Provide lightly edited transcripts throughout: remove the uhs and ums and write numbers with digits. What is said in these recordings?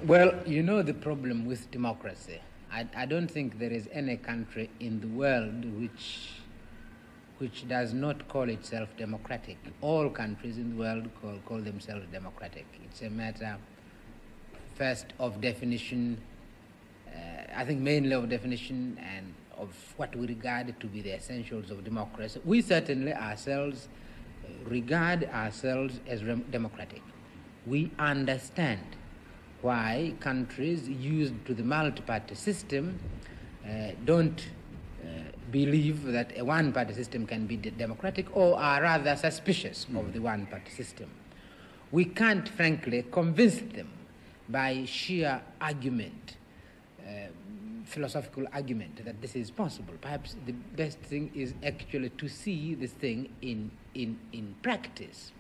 Well, you know the problem with democracy. I don't think there is any country in the world which does not call itself democratic. All countries in the world call themselves democratic. It's a matter, first, of definition, I think mainly of definition and of what we regard to be the essentials of democracy. We certainly ourselves regard ourselves as democratic. We understand why countries used to the multi-party system don't believe that a one-party system can be democratic, or are rather suspicious of the one-party system. We can't, frankly, convince them by sheer argument, philosophical argument, that this is possible. Perhaps the best thing is actually to see this thing in practice.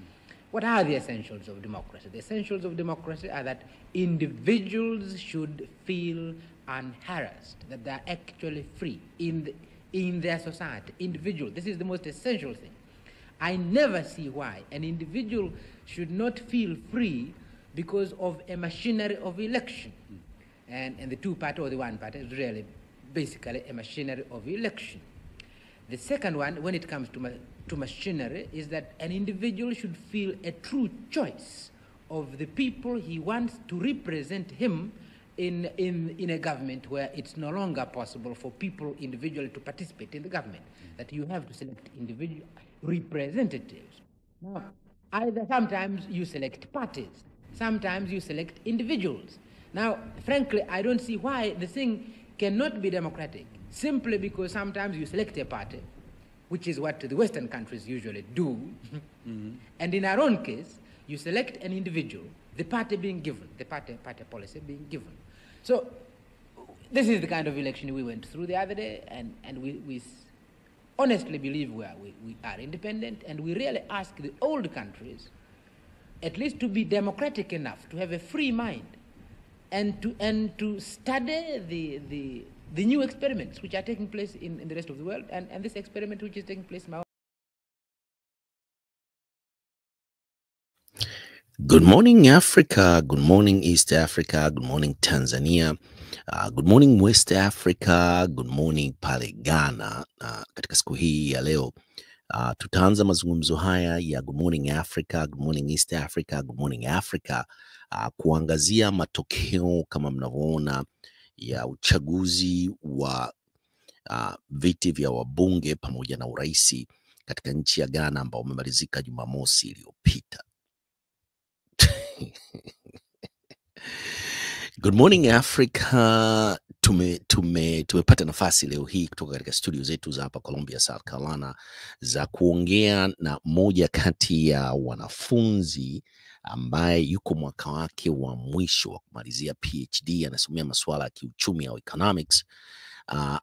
What are the essentials of democracy? The essentials of democracy are that individuals should feel unharassed, that they are actually free in their society. Individual, this is the most essential thing. I never see why an individual should not feel free because of a machinery of election. And the two-party or the one-party is really basically a machinery of election. The second one, when it comes to machinery, is that an individual should feel a true choice of the people he wants to represent him in a government where it's no longer possible for people individually to participate in the government, that you have to select individual representatives. Now, sometimes you select parties, sometimes you select individuals. Now, frankly, I don't see why the thing cannot be democratic, simply because sometimes you select a party, which is what the Western countries usually do, and in our own case, you select an individual, the party being given, the party policy being given. So this is the kind of election we went through the other day, and we honestly believe we are independent, and we really ask the old countries at least to be democratic enough, to have a free mind, and to study the new experiments which are taking place in the rest of the world, and this experiment which is taking place in our. Good morning, Africa. Good morning, East Africa. Good morning, Tanzania. Good morning, West Africa. Good morning, pale Ghana. Katika siku hii ya leo, tutaanza mazungumzo haya ya Good Morning Africa, Good Morning East Africa, Good Morning Africa, kuangazia matokeo kama mnavyoona ya uchaguzi wa viti vya wabunge pamoja na uraisi katika nchi ya Ghana ambao umemalizika Jumamosi iliyopita. Good Morning Africa, tumepata nafasi leo hii kutoka katika studio zetu za hapa Columbia, South Carolina, za kuongea na moja kati ya wanafunzi ambaye yuko mwaka wake wa mwisho wa kumalizia PhD, anasomea masuala ya kiuchumi au economics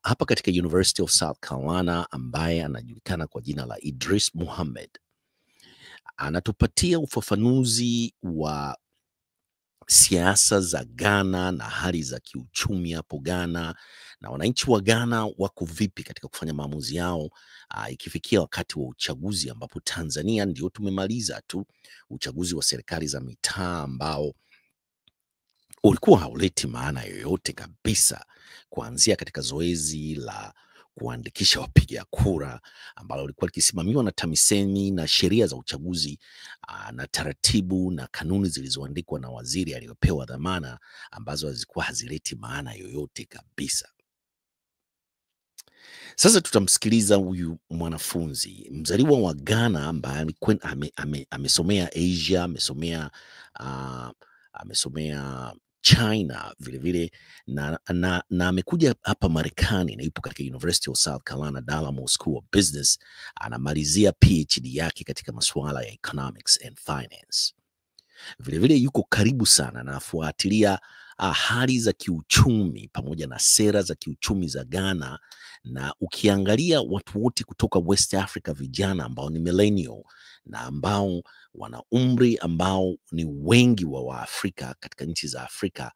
hapa katika University of South Carolina, ambaye anajulikana kwa jina la Idris Muhammad. Anatupatia ufafanuzi wa siasa za Ghana na hali za kiuchumi hapo Ghana, na wananchi wa Ghana wako vipi katika kufanya maamuzi yao ikifikia wakati wa uchaguzi, ambapo Tanzania ndio tumemaliza tu uchaguzi wa serikali za mitaa ambao ulikuwa hauleti maana yoyote kabisa, kuanzia katika zoezi la kuandikisha wapiga kura ambalo lilikuwa likisimamiwa na TAMISEMI na sheria za uchaguzi na taratibu na kanuni zilizoandikwa na waziri aliyopewa dhamana ambazo zilikuwa hazileti maana yoyote kabisa. Sasa tutamsikiliza huyu mwanafunzi mzaliwa wa Ghana ambaye amesomea Asia, amesomea China vile na amekuja hapa Marekani na yupo katika University of South Carolina Dar-Es-Salaam School of Business, anamalizia PhD yake katika masuala ya economics and finance. Vile yuko karibu sana na afuatilia hali za kiuchumi pamoja na sera za kiuchumi za Ghana, na ukiangalia watu wote kutoka West Africa, vijana ambao ni millennial na ambao wana umri ambao ni wengi wa Afrika katika nchi za Afrika,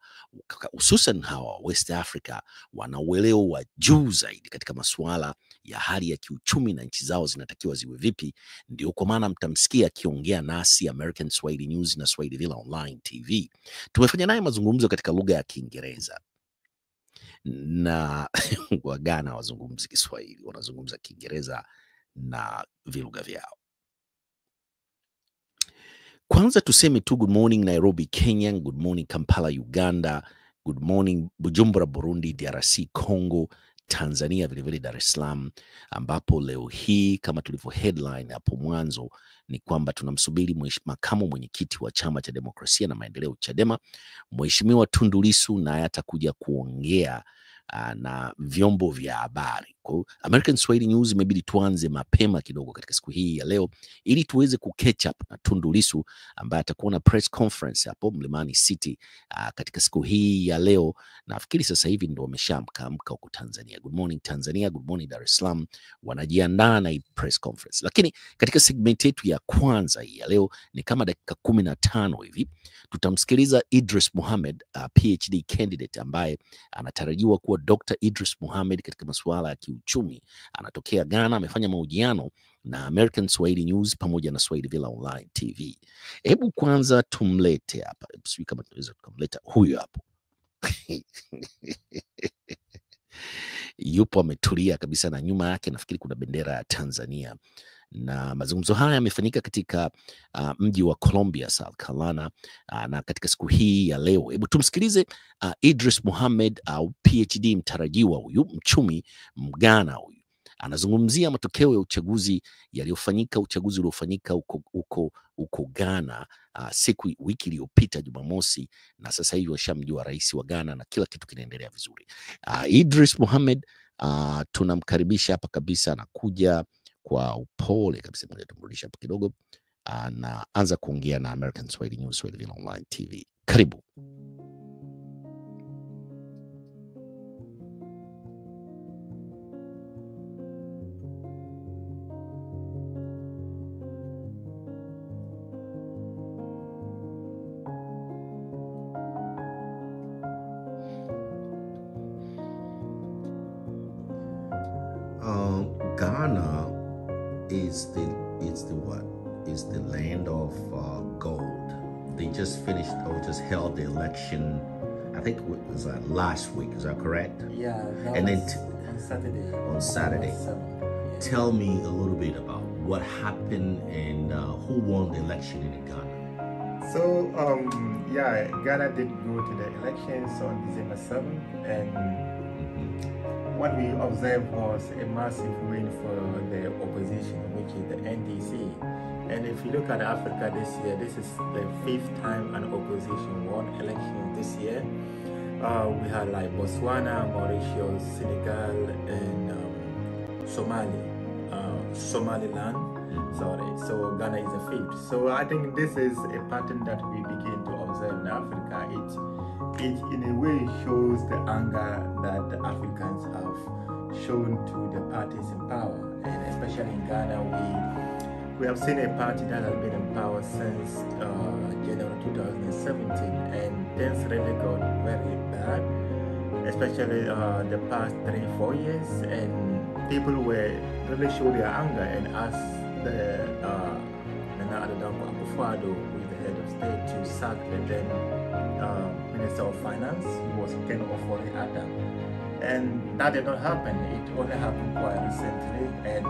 hususan hawa West Africa, wana uelewa wa juu zaidi katika masuala ya hali ya kiuchumi na nchi zao zinatakiwa ziwe vipi. Ndio kwa maana mtamsikia akiongea nasi American Swahili News na Swahili Villa Online TV. Tumefanya naye mazungumzo katika lugha ya Kiingereza na Wagana hawazungumzi Kiswahili, wanazungumza Kiingereza na vilugha vyao. Kwanza tuseme tu good morning Nairobi, Kenya, good morning Kampala, Uganda, good morning Bujumbura, Burundi, DRC, Congo, Tanzania, vilevile Dar-Es-Salaam, ambapo leo hii kama tulivyo headline hapo mwanzo ni kwamba tunamsubiri makamu mwenyekiti wa Chama cha Demokrasia na Maendeleo CHADEMA, Mheshimiwa Tundu Lissu, naye atakuja kuongea na vyombo vya habari. Kwa American Swahili News imebidi tuanze mapema kidogo katika siku hii ya leo ili tuweze catch up na Tundu Lissu ambaye atakuwa na press conference hapo Mlimani City katika siku hii ya leo. Nafikiri sasa hivi ndio wameshaamka huko Tanzania. Good morning Tanzania, good morning Dar es Salaam, wanajiandaa na press conference. Lakini katika segment yetu ya kwanza hii ya leo ni kama dakika 15 hivi tutamsikiliza Idris Mohamed, PhD candidate ambaye anatarajiwa kuwa Dr. Idris Mohamed katika masuala ya kiuchumi. Anatokea Ghana, amefanya mahojiano na American Swahili News pamoja na Swahili Villa Online TV. Hebu kwanza tumlete hapa. Sijui kama tunaweza kumleta huyu hapo. Yupo ametulia kabisa na nyuma yake nafikiri kuna bendera ya Tanzania. Na mazungumzo haya yamefanyika katika mji wa Columbia, South Carolina, na katika siku hii ya leo. Hebu tumsikilize Idris Mohamed au PhD mtarajiwa huyu, mchumi Mghana huyu. Anazungumzia matokeo ya uchaguzi uliofanyika huko Ghana wiki iliyopita Jumamosi, na sasa hivi washamjua rais wa Ghana na kila kitu kinaendelea vizuri. Idris Mohamed tunamkaribisha hapa kabisa, anakuja kwa upole kabisa. Ngoja tumrudishe hapa kidogo, na anza kuongea na American Swahili News, Swahili Villa Online TV. Karibu. Ghana is the land of gold. They just finished or just held the election. I think it was last week. Is that correct? Yeah. And then on Saturday. On Saturday. Yeah. Tell me a little bit about what happened and who won the election in Ghana. So Ghana did go to the elections on December 7th, and what we observed was a massive win for the opposition, which is the NDC. And if you look at Africa this year, this is the 5th time an opposition won elections this year. We had like Botswana, Mauritius, Senegal, and Somaliland. So Ghana is a 5th. So I think this is a pattern that we begin to observe in Africa. It in a way shows the anger that the Africans have shown to the parties in power, and especially in Ghana, we have seen a party that has been in power since January 2017, and things really got very bad, especially the past 3-4 years, and people were really show their anger and asked the who is the head of state, to sack the then Minister of Finance, who was Ken Ofori-Atta. And that did not happen. It only happened quite recently, and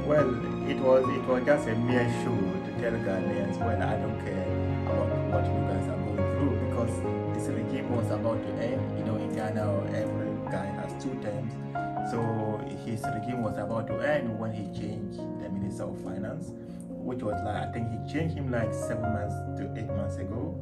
well, it was just a mere show to tell Ghanaians, well, I don't care about what you guys are going through, because this regime was about to end. You know, in Ghana, every guy has 2 terms. So his regime was about to end when he changed the Minister of Finance, which was like, I think he changed him like 7 months to 8 months ago.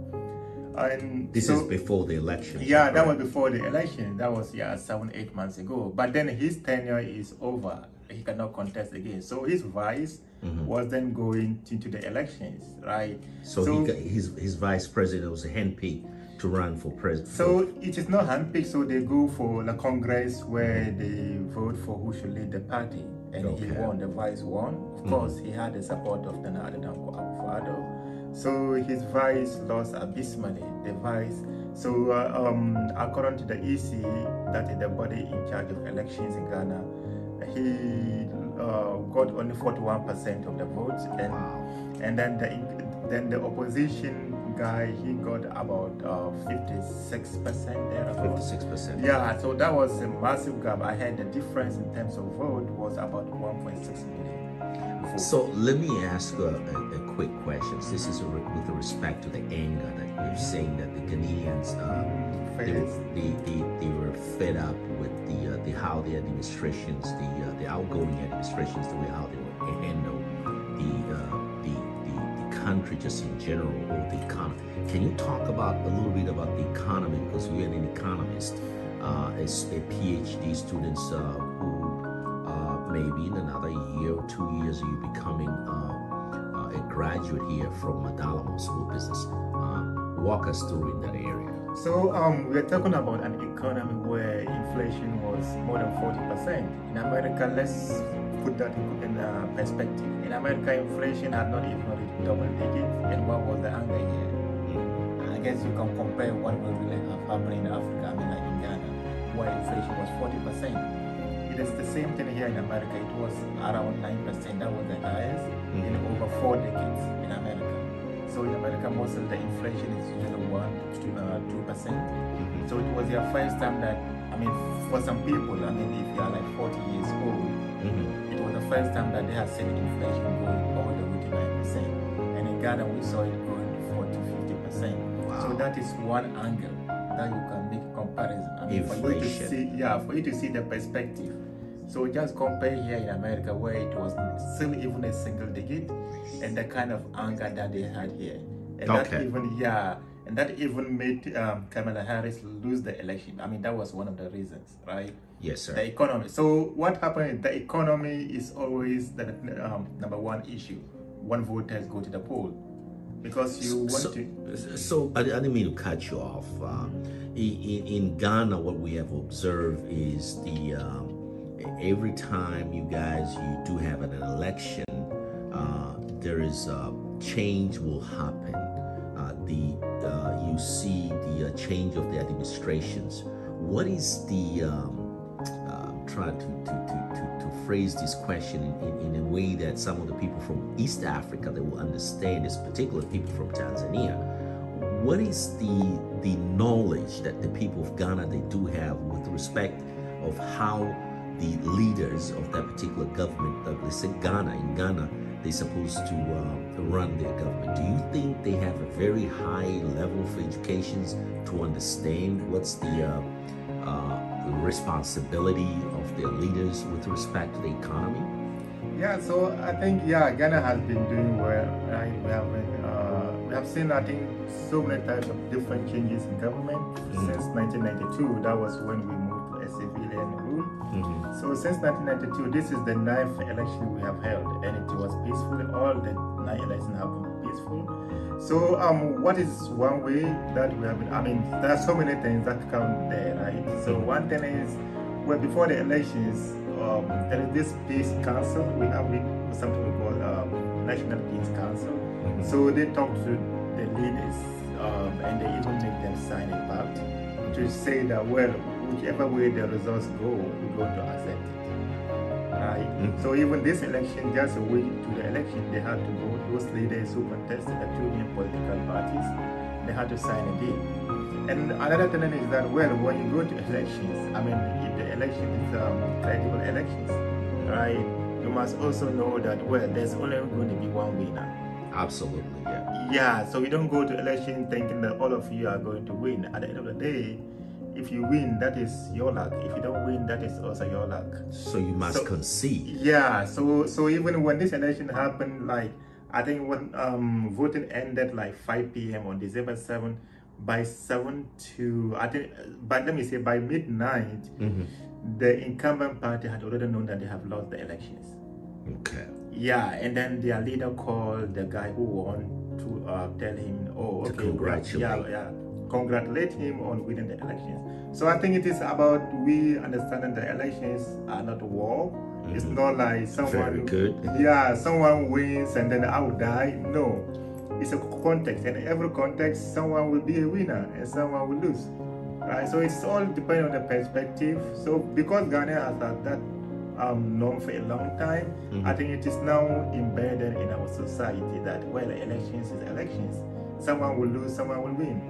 And this is before the election. Yeah, right? That was before the election. That was 7-8 months ago. But then his tenure is over. He cannot contest again. So his vice was then going into the elections, right? So his vice president was handpicked to run for president. So it is not handpicked. So they go for the Congress where they vote for who should lead the party, and he won. The vice won. Of course, he had the support of the Nana Danko Akufo-Addo. So his vice lost abysmally. The vice. So according to the EC, that is the body in charge of elections in Ghana, he got only 41% of the votes, and then the opposition guy, he got about 56% there. 56%. Yeah, so that was a massive gap. I had the difference in terms of vote was about 1.6 million votes. So let me ask a quick question. This is with respect to the anger that you're saying that the Ghanaians they were fed up with the how the administrations, the outgoing administrations, the way how they would handle the country just in general, or the economy. Can you talk about a little bit about the economy, because you're an economist, as a PhD students who maybe in another year or 2 years you're becoming a graduate here from Dar-Es-Salaam School of Business. Walk us through in that area. So we're talking about an economy where inflation was more than 40%. In America, let's put that in perspective. In America, inflation had not even reached double digits, and what was the anger here? I guess you can compare what we really have happening in Africa, like in Ghana, where inflation was 40%. It is the same thing here in America. It was around 9%. That was the highest in over 4 decades in America. So in America, most of the inflation is usually 1 to 2%. So it was their first time that, for some people, if you are like 40 years old, it was the first time that they have seen inflation going all the way to 9%. And in Ghana, we saw it going to 40 to 50%. Wow. So that is one angle that you can make a comparison. Inflation. For you to see the perspective. So just compare here in America, where it was still even a single digit, and the kind of anger that they had here. And that even made Kamala Harris lose the election. That was one of the reasons, right? Yes, sir. The economy. So what happened is the economy is always the number one issue when voters go to the poll, because you want to. So I didn't mean to cut you off. In Ghana, what we have observed is every time you do have an election, there is change will happen. You see the change of the administrations. What is I'm trying to phrase this question in a way that some of the people from East Africa that will understand this, particular people from Tanzania. What is the knowledge that the people of Ghana they do have with respect of how the leaders of that particular government, let's say in Ghana, they're supposed to run their government? Do you think they have a very high level of education to understand what's the responsibility of their leaders with respect to the economy? Yeah, so I think Ghana has been doing well, right? We have seen, I think, so many types of different changes in government since 1992. That was when we moved to a civilian rule. So since 1992, this is the 9th election we have held, and it was peaceful. All the 9 elections have been peaceful. So what is one way that we have been, there are so many things that come there, right? So one thing is, well, before the elections, there is this peace council. We have something we call National Peace Council. So they talk to the leaders, and they even make them sign a pact to say that, well, whichever way the results go, we're going to accept it. Right? So even this election, just a week to the election, they had to go, those leaders who contested the 2 main political parties, they had to sign a deal. And another thing is that, well, when you go to elections, if the election is credible elections, right, you must also know that, well, there's only going to be one winner. Absolutely, yeah. Yeah, so you don't go to election thinking that all of you are going to win. At the end of the day, if you win, that is your luck. If you don't win, that is also your luck. So you must concede. Yeah, so even when this election happened, like, I think when voting ended like 5 p.m. on December 7th, by 7 to, I think, but let me say by midnight, the incumbent party had already known that they have lost the elections. Okay. Yeah, and then their leader called the guy who won to tell him, oh, okay, congratulate him on winning the elections. So I think it is about we understanding the elections are not a war. It's not like someone, someone wins and then I will die. No, it's a context, and in every context, someone will be a winner and someone will lose. Right? So it's all depending on the perspective. So because Ghana has had that norm for a long time, I think it is now embedded in our society that, well, elections is elections. someone will lose, someone will win.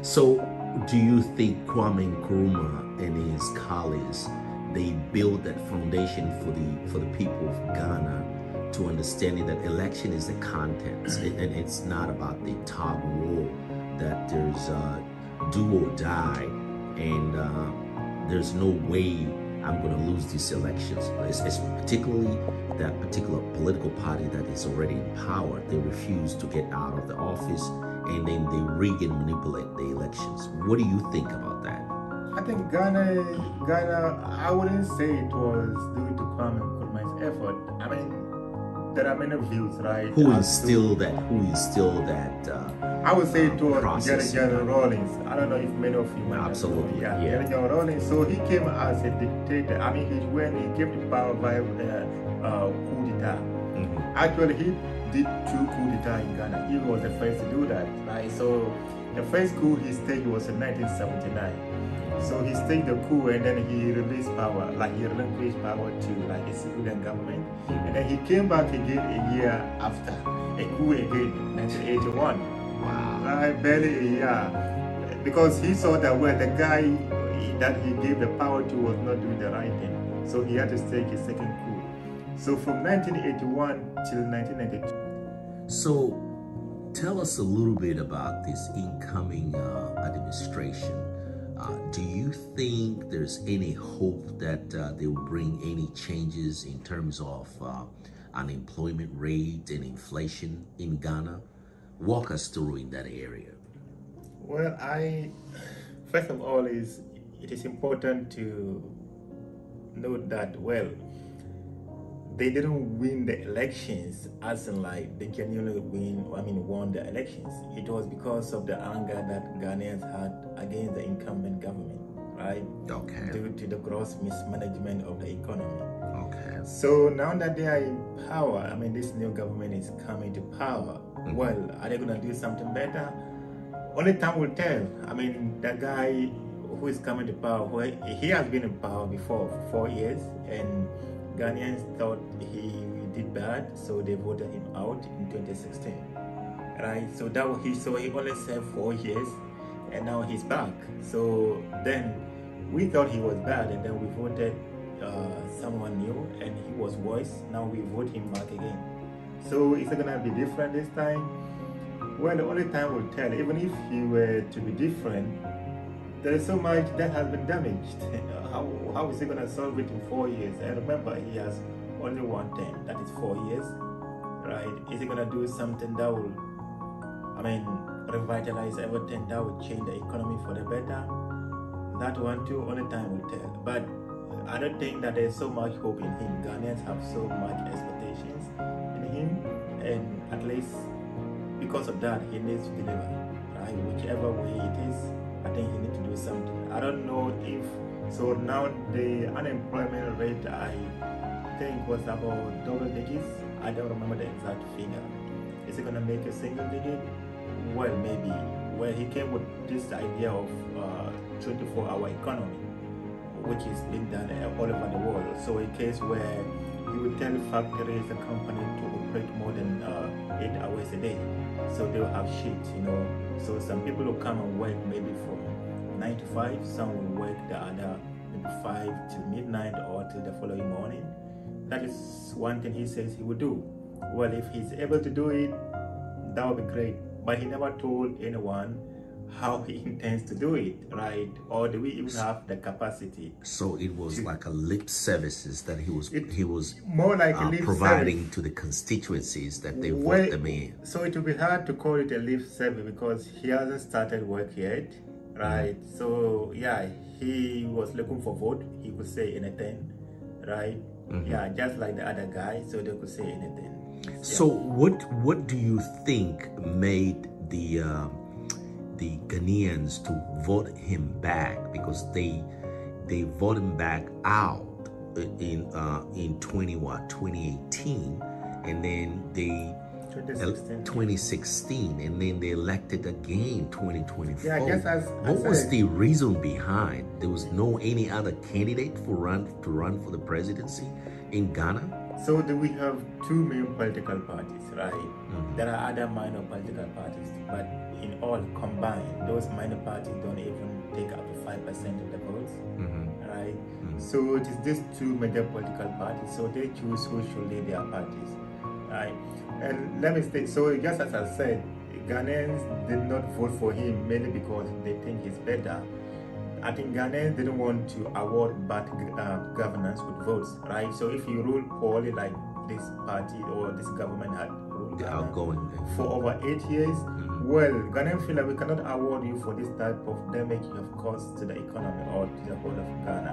So, do you think Kwame Nkrumah and his colleagues, they build that foundation for the people of Ghana to understanding that election is the contents, and it's not about the tug war, that there's do or die, and there's no way I'm going to lose these elections. It's particularly that particular political party that is already in power. They refuse to get out of the office, and then they rig and manipulate the elections. What do you think about that? I think Ghana, I wouldn't say it was due to Kwame Nkrumah's effort. I mean, there are many views, right? Who instilled that? I would say it was process? General Rawlings. I don't know if many of you might know. Absolutely, yeah. General Rawlings. So he came as a dictator. I mean, he came to power via coup d'etat. Actually, he did 2 coups d'etat in Ghana. He was the first to do that, right? So the first coup he staged was in 1979. So he staged the coup and then he released power, like he relinquished power to like a civilian government. And then he came back again a year after, a coup again, 1981. Wow. Right, barely a year. Because he saw that, well, the guy that he gave the power to was not doing the right thing. So he had to stage a second coup. So from 1981 till 1992. So tell us a little bit about this incoming administration. Do you think there's any hope that they will bring any changes in terms of unemployment rate and inflation in Ghana? Walk us through in that area. Well, first of all, it is important to note that, well, they didn't win the elections as in like they genuinely won the elections. It was because of the anger that Ghanaians had against the incumbent government, right? Okay. Due to the gross mismanagement of the economy. Okay. So now that they are in power, I mean, this new government is coming to power. Well, are they going to do something better? Only time will tell. I mean, the guy who is coming to power, he has been in power before for 4 years, and Ghanaians thought he did bad, so they voted him out in 2016, right? So he only served 4 years, and now he's back. So then we thought he was bad, and then we voted someone new, and he was worse. Now we vote him back again. So is it gonna be different this time? Well, the only time will tell. Even if he were to be different, there is so much that has been damaged. How is he going to solve it in 4 years? And remember, he has only one term, that is 4 years, right? Is he going to do something that will, revitalize everything, that will change the economy for the better? That one too, only time will tell. But I don't think that there's so much hope in him. Ghanaians have so much expectations in him, and at least because of that, he needs to deliver, right? Whichever way it is, I think he needs to do something. I don't know if, so now the unemployment rate, I think was about double digits. I don't remember the exact figure. Is he gonna make a single digit? Well, maybe. Well, he came with this idea of 24-hour economy, which is being done all over the world. So in case where you would tell factories and companies to operate more than 8 hours a day, so they will have shifts, So some people will come and work maybe from 9 to 5, some will work the other maybe 5 till midnight or till the following morning. That is one thing he says he would do. Well, if he's able to do it, that would be great. But he never told anyone how he intends to do it, right? Or do we even have the capacity? So it was like a lip services that he was more like a lip providing service to the constituencies that they vote them in. So it will be hard to call it a lip service because he hasn't started work yet, right? So yeah, he was looking for vote. He could say anything, right? Yeah, just like the other guy, so they could say anything. So what do you think made the Ghanaians to vote him back? Because they voted him back out in 2018, and then they 2016, and then they elected again 2024. Yeah, I guess what was the reason behind? There was no any other candidate to run for the presidency in Ghana? So we have two main political parties, right? There are other minor political parties, but in all combined, those minor parties don't even take up to 5% of the votes, right? So it is these two major political parties, so they choose who should lead their parties, right? And let me state, so just as I said, Ghanaians did not vote for him mainly because they think he's better. I think Ghanaians didn't want to award bad governance with votes, right? So if you rule poorly like this party or this government had ruled Ghana for over 8 years, well, Ghanaians feel like we cannot award you for this type of damage you have caused to the economy or to the whole of Ghana,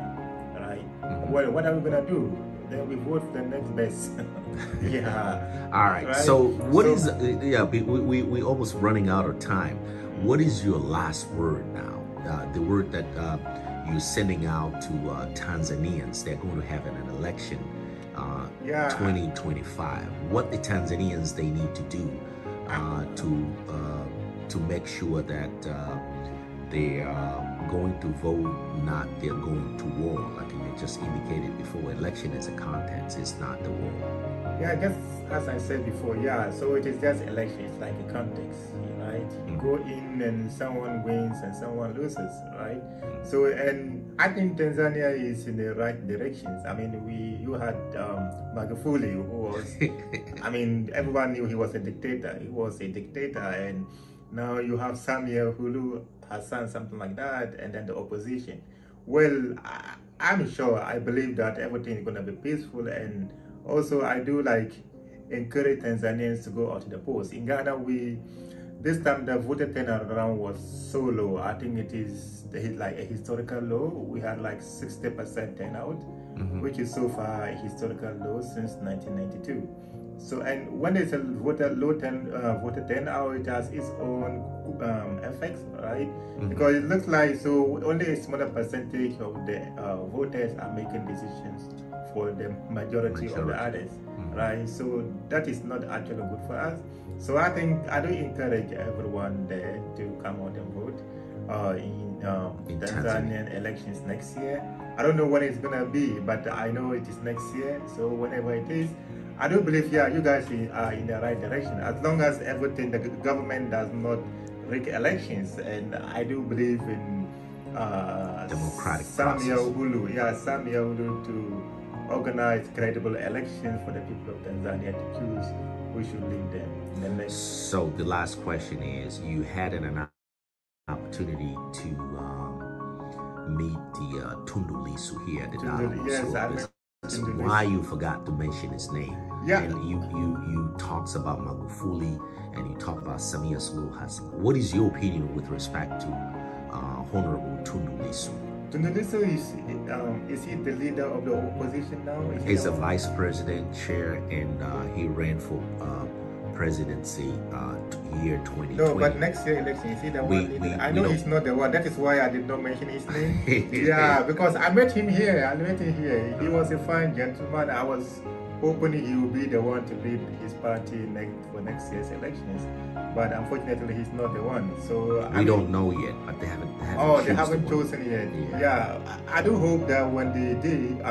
right? Well, what are we gonna do? Then we vote for the next best. Yeah. All right. So what is? Yeah, we almost running out of time. What is your last word now? The word that you're sending out to Tanzanians. They're going to have an election 2025. What the Tanzanians they need to do to make sure that they are going to vote, not they're going to war. Like you just indicated before, election is a contest, it's not the war. Yeah, just as I said before, yeah, so it is just election, it's like a context, right? You go in and someone wins and someone loses, right? So, and I think Tanzania is in the right directions. I mean, you had Magufuli, who was, I mean, everyone knew he was a dictator. He was a dictator, and now you have Samia Hulu, Hassan, something like that, and then the opposition. Well, I'm sure, I believe that everything is going to be peaceful, and also I do like encourage Tanzanians to go out to the polls. In Ghana, this time the voter turnaround was so low. I think it is like a historical low. We had like 60% turnout, which is so far a historical low since 1992. So, and when it's a voter turnout, it has its own effects, right? Because it looks like so only a smaller percentage of the voters are making decisions for the majority of the others, right? So that is not actually good for us. So I think I do encourage everyone there to come out and vote in Tanzanian elections next year. I don't know when it's gonna be, but I know it is next year. So whenever it is, I do believe, yeah, you guys are in the right direction. As long as everything, the government does not rig elections, and I do believe in democratic Samia Hulu to organize credible elections for the people of Tanzania to choose who should lead them in the next. So the last question is, you had an opportunity to meet the Tundu Lissu here at the Dar-Es-Salaam. Yes, I met. So why you forgot to mention his name? Yeah. And you talks about Magufuli and you talk about Samia Suluhu Hassan. What is your opinion with respect to Honorable Tundu Lissu? Tundu Lissu is he the leader of the opposition now? He's a vice president, chair, and he ran for presidency year 2020. No, but next year election, is he the one? I know he's not the one. That is why I did not mention his name. Yeah, because I met him here. He was a fine gentleman. I was hoping he would be the one to lead his party for next year's elections. But unfortunately, he's not the one. So we don't know yet, but they haven't chosen yet. Yeah, I do hope that when they do,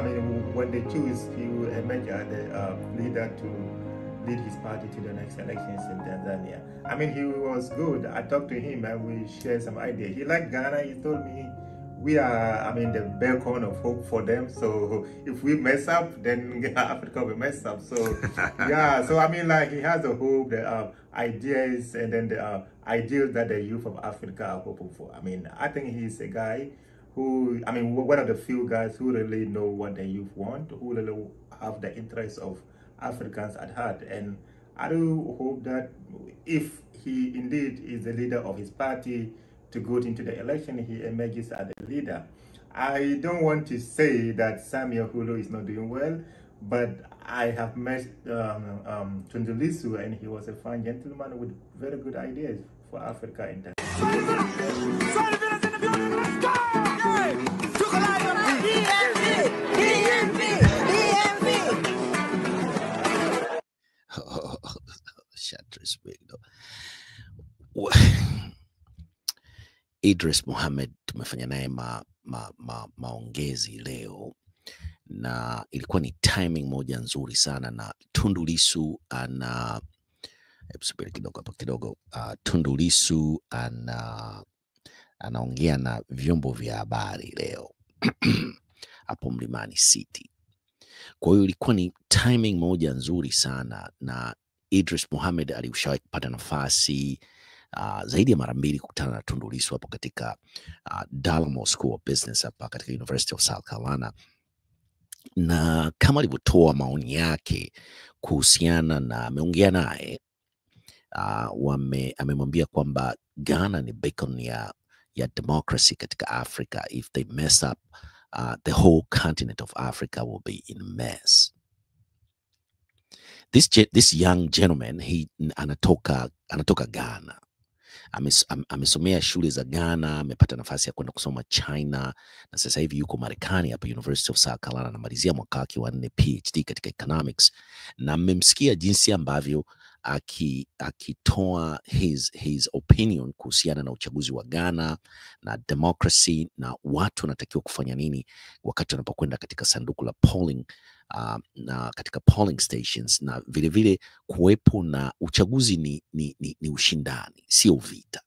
when they choose, he will emerge as the leader to lead his party to the next elections in Tanzania. I mean, he was good. I talked to him and we shared some ideas. He liked Ghana. He told me we are, the beacon of hope for them. So if we mess up, then Africa will mess up. So yeah, so he has the hope, the ideas, and then the ideals that the youth of Africa are hoping for. I think he's a guy who, one of the few guys who really know what the youth want, who really have the interests of Africans at heart. And I do hope that if he indeed is the leader of his party to go into the election, he emerges as the leader. I don't want to say that Samia Hulu is not doing well, but I have met Tundu Lissu, and he was a fine gentleman with very good ideas for Africa in that. Idris Mohamed tumefanya naye maongezi leo, na ilikuwa ni timing moja nzuri sana, na Tundu Lissu subiri kidogo hapo kidogo. Tundu Lissu anaongea na vyombo vya habari leo hapo Mlimani City. Kwa hiyo ilikuwa ni timing moja nzuri sana, na Idris Mohamed alishawahi kupata nafasi zaidi ya mara mbili kukutana na Tundu Lissu hapo katika Dar-Es-Salaam School of Business hapa katika University of South Carolina, na kama alivyotoa maoni yake kuhusiana na, ameongea naye amemwambia kwamba Ghana ni beacon ya democracy katika Africa. If they mess up, the whole continent of Africa will be in mess. This young gentleman, he anatoka Ghana. Amesomea shule za Ghana, amepata nafasi ya kwenda kusoma China, na sasa hivi yuko Marekani hapa University of South Carolina, anamalizia mwaka wake wa 4 PhD katika economics. Na mmemsikia jinsi ambavyo akitoa his opinion kuhusiana na uchaguzi wa Ghana na democracy, na watu wanatakiwa kufanya nini wakati wanapokwenda katika sanduku la polling, na katika polling stations, na vile vile kuwepo na uchaguzi ni ushindani, sio vita.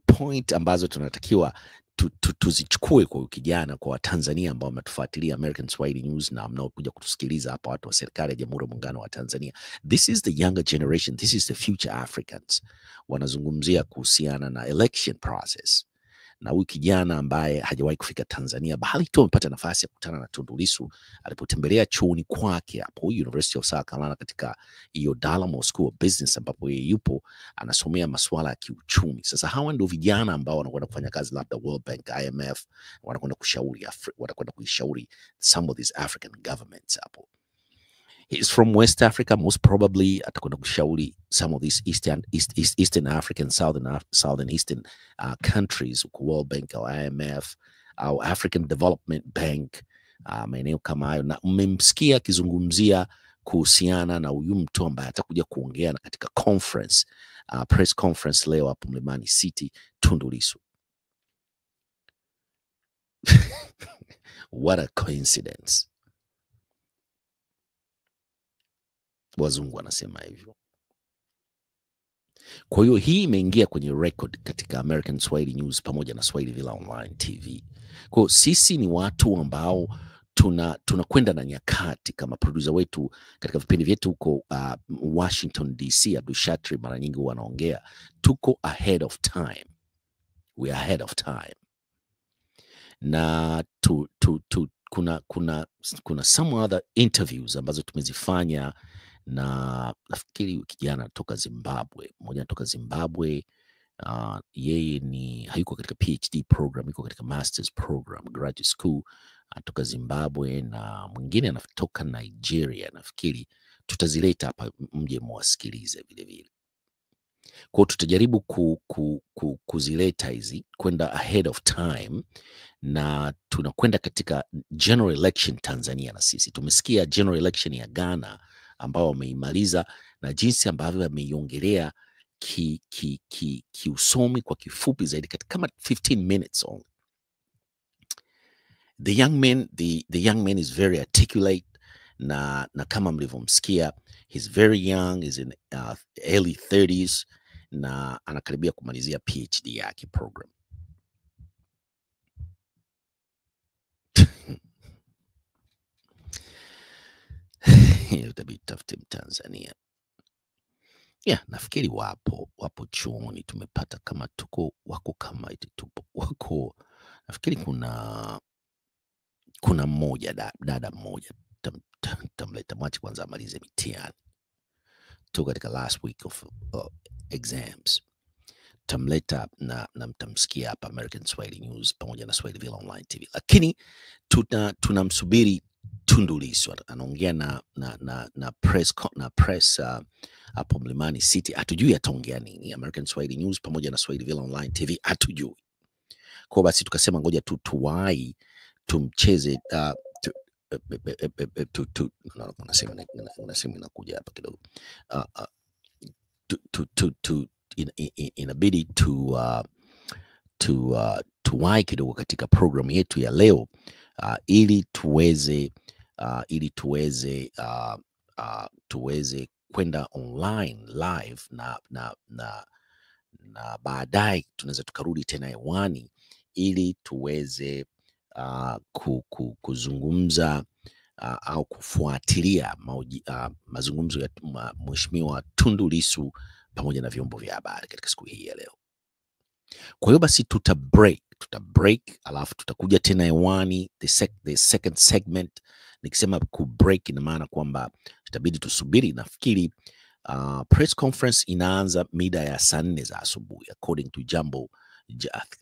Point ambazo tunatakiwa tuzichukue kwa kijana, kwa Tanzania ambao wametufuatilia American Swahili News na mnaokuja kutusikiliza hapa, watu wa serikali ya Jamhuri ya Muungano wa Tanzania. This is the younger generation, this is the future Africans. Wanazungumzia kuhusiana na election process, na huyu kijana ambaye hajawahi kufika Tanzania, bali tu amepata nafasi ya kukutana na Tundu Lissu alipotembelea chuoni kwake hapo University of South Carolina katika hiyo Dar-Es-Salaam School of Business, ambapo yeye yupo anasomea masuala ya kiuchumi. Sasa hawa ndio vijana ambao wanakwenda kufanya kazi labda World Bank, IMF, wanakwenda kushauri some of these African governments hapo. He's from West Africa, most probably atakwenda kushauri some of these Eastern African, Southern Eastern countries, World Bank au IMF au African Development Bank, maeneo kama hayo. Na mmemsikia akizungumzia kuhusiana na huyu mtu ambaye atakuja kuongea katika conference, press conference leo hapo Mlimani City, Tundu Lissu. What a coincidence. Wazungu wanasema hivyo. Kwa hiyo hii imeingia kwenye record katika American Swahili News pamoja na Swahili Villa Online TV. Kwa hiyo sisi ni watu ambao tunakwenda na nyakati, kama producer wetu katika vipindi vyetu huko Washington DC, Abdul Shatri, mara nyingi wanaongea, tuko ahead of time. We are ahead of time. Na kuna some other interviews ambazo tumezifanya, na nafikiri kijana toka Zimbabwe, mmoja anatoka Zimbabwe, yeye hayuko katika PhD program, yuko katika masters program, graduate school, anatoka Zimbabwe, na mwingine anatoka Nigeria. Nafikiri tutazileta hapa mje muwasikilize vile vile. Kwa tutajaribu kuzileta hizi kwenda ahead of time, na tunakwenda katika general election Tanzania. Na sisi tumesikia general election ya Ghana ambao wameimaliza, na jinsi ambavyo wameiongelea kiusomi kwa kifupi zaidi katika kama 15 minutes only. The young man is very articulate, na kama mlivyomsikia, he's very young, is in early 30s, na anakaribia kumalizia PhD yake program. Utabidi tafute Tanzania. Yeah, nafikiri wapo chuoni, tumepata kama wako kama iti tupo wako. Nafikiri kuna mmoja dada mmoja, tamleta mwache kwanza amalize mitihani. Tuko katika last week of exams. Tamleta na mtamsikia hapa American Swahili News pamoja na Swahili Villa Online TV. Lakini tunamsubiri Tundu Lissu, anaongea na press hapo Mlimani City. Hatujui ataongea nini. American Swahili News pamoja na Swahili Villa Online TV hatujui. Kwa basi tukasema ngoja tuwai tumcheze unasema inakuja hapa kidogo. Inabidi tuwahi kidogo katika programu yetu ya leo ili tuweze kwenda online live na baadaye tunaweza tukarudi tena hewani ili tuweze kuzungumza au kufuatilia mazungumzo ya Mheshimiwa Tundu Lissu pamoja na vyombo vya habari katika siku hii ya leo. Kwa hiyo basi tuta break alafu tutakuja tena hewani the second segment. Nikisema ku break ina maana kwamba itabidi tusubiri. Nafikiri press conference inaanza mida ya saa 4 za asubuhi according to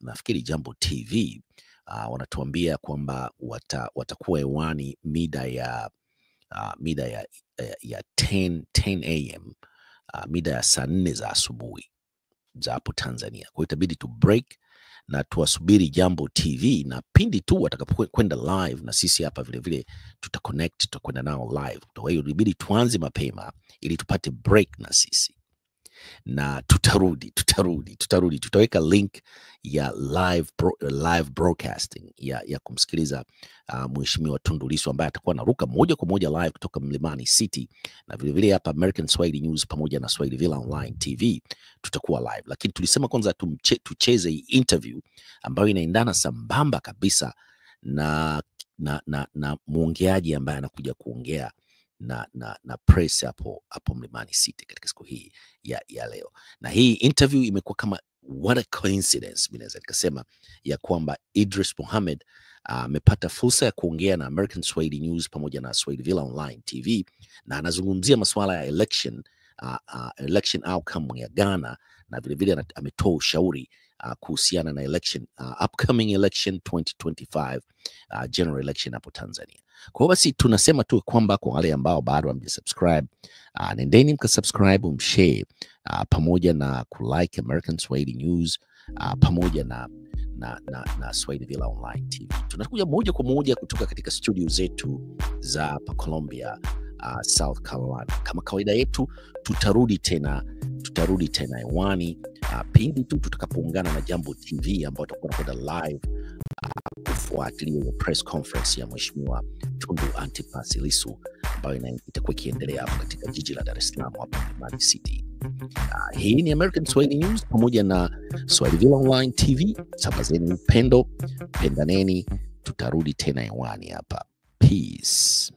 nafikiri Jambo TV. Wanatuambia kwamba watakuwa hewani mida ya 10 am, mida ya saa 4 za asubuhi za hapo Tanzania. Kwa hiyo itabidi tu break na tuwasubiri Jambo TV, na pindi tu watakapokwenda live na sisi hapa vile vile tutakwenda nao live. Kwa hiyo inabidi tuanze mapema ili tupate break na sisi, na tutarudi. Tutaweka link ya live broadcasting ya kumsikiliza Mheshimiwa Tundu Lissu ambaye atakuwa anaruka moja kwa moja live kutoka Mlimani City, na vile vile hapa American Swahili News pamoja na Swahili Villa Online TV tutakuwa live. Lakini tulisema kwanza tucheze hii interview ambayo inaendana sambamba kabisa na muongeaji ambaye anakuja kuongea na press hapo Mlimani City katika siku hii ya leo. Na hii interview imekuwa kama what a coincidence, mimi naweza nikasema ya kwamba Idris Mohamed amepata fursa ya kuongea na American Swahili News pamoja na Swahili Villa Online TV, na anazungumzia masuala ya election outcome ya Ghana, na vile vile ametoa ushauri kuhusiana na upcoming election 2025 general election hapo Tanzania. Kwa hiyo basi tunasema tu kwamba kwa wale ambao bado hamjasubscribe, nendeni mkasubscribe, mshare pamoja na kulike American Swahili News pamoja na Swahili Villa Online TV. Tunakuja moja kwa moja kutoka katika studio zetu za hapa Columbia, South Carolina. Kama kawaida yetu tutarudi tena hewani pindi tu tutakapoungana na Jambo TV ambao tutakuwa tunakwenda live kufuatilia press conference ya Mheshimiwa Tundu Antipas Lissu ambayo itakuwa ikiendelea katika jiji la Dar-Es-Salaam hapa Mlimani City. Hii ni American Swahili News pamoja na Swahili Villa Online TV. Sambazeni upendo, pendaneni, tutarudi tena hewani hapa. Peace.